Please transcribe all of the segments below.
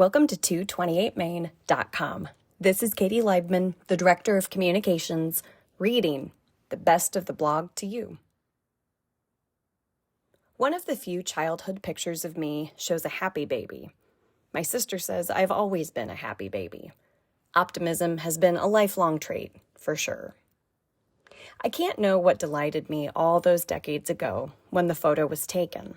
Welcome to 228main.com. This is Katie Leibman, the Director of Communications, reading the best of the blog to you. One of the few childhood pictures of me shows a happy baby. My sister says I've always been a happy baby. Optimism has been a lifelong trait, for sure. I can't know what delighted me all those decades ago when the photo was taken.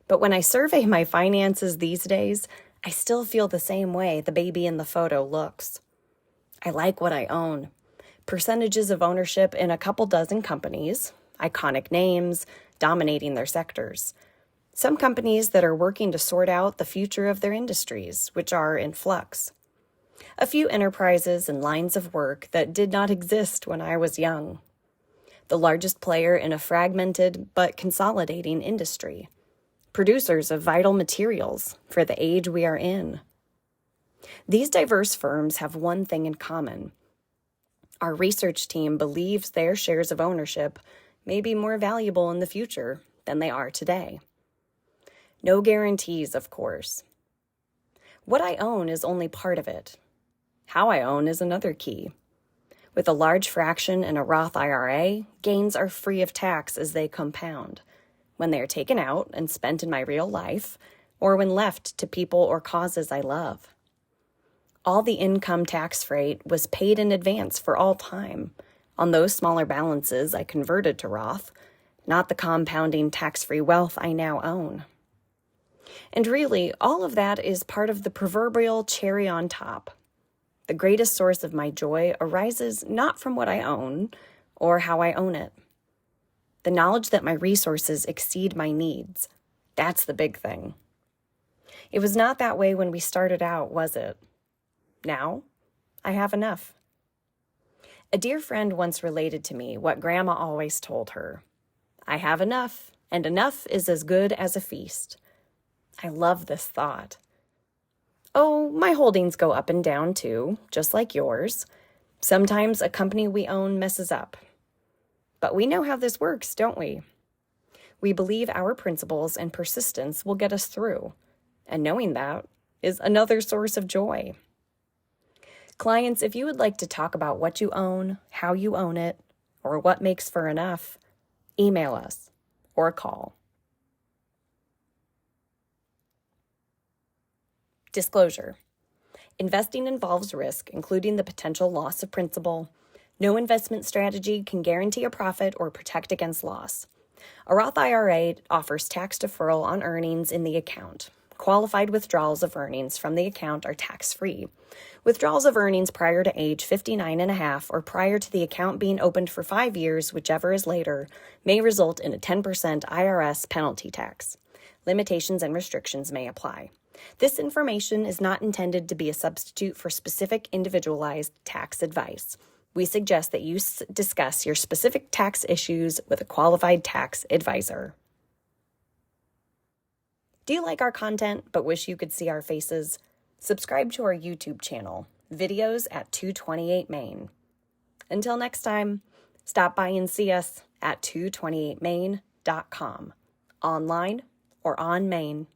But when I survey my finances these days, I still feel the same way the baby in the photo looks. I like what I own. Percentages of ownership in a couple dozen companies, iconic names, dominating their sectors. Some companies that are working to sort out the future of their industries, which are in flux. A few enterprises and lines of work that did not exist when I was young. The largest player in a fragmented but consolidating industry. Producers of vital materials for the age we are in. These diverse firms have one thing in common. Our research team believes their shares of ownership may be more valuable in the future than they are today. No guarantees, of course. What I own is only part of it. How I own is another key. With a large fraction in a Roth IRA, gains are free of tax as they compound, when they are taken out and spent in my real life, or when left to people or causes I love. All the income tax rate was paid in advance for all time. On those smaller balances I converted to Roth, not the compounding tax-free wealth I now own. And really, all of that is part of the proverbial cherry on top. The greatest source of my joy arises not from what I own or how I own it. The knowledge that my resources exceed my needs. That's the big thing. It was not that way when we started out, was it? Now, I have enough. A dear friend once related to me what Grandma always told her. I have enough, and enough is as good as a feast. I love this thought. Oh, my holdings go up and down too, just like yours. Sometimes a company we own messes up. But we know how this works, don't we? We believe our principles and persistence will get us through, and knowing that is another source of joy. Clients, if you would like to talk about what you own, how you own it, or what makes for enough, email us or call. Disclosure. Investing involves risk, including the potential loss of principal. No investment strategy can guarantee a profit or protect against loss. A Roth IRA offers tax deferral on earnings in the account. Qualified withdrawals of earnings from the account are tax-free. Withdrawals of earnings prior to age 59 and a half or prior to the account being opened for 5 years, whichever is later, may result in a 10% IRS penalty tax. Limitations and restrictions may apply. This information is not intended to be a substitute for specific individualized tax advice. We suggest that you discuss your specific tax issues with a qualified tax advisor. Do you like our content but wish you could see our faces? Subscribe to our YouTube channel, Videos at 228main. Until next time, stop by and see us at 228main.com, online or on Main.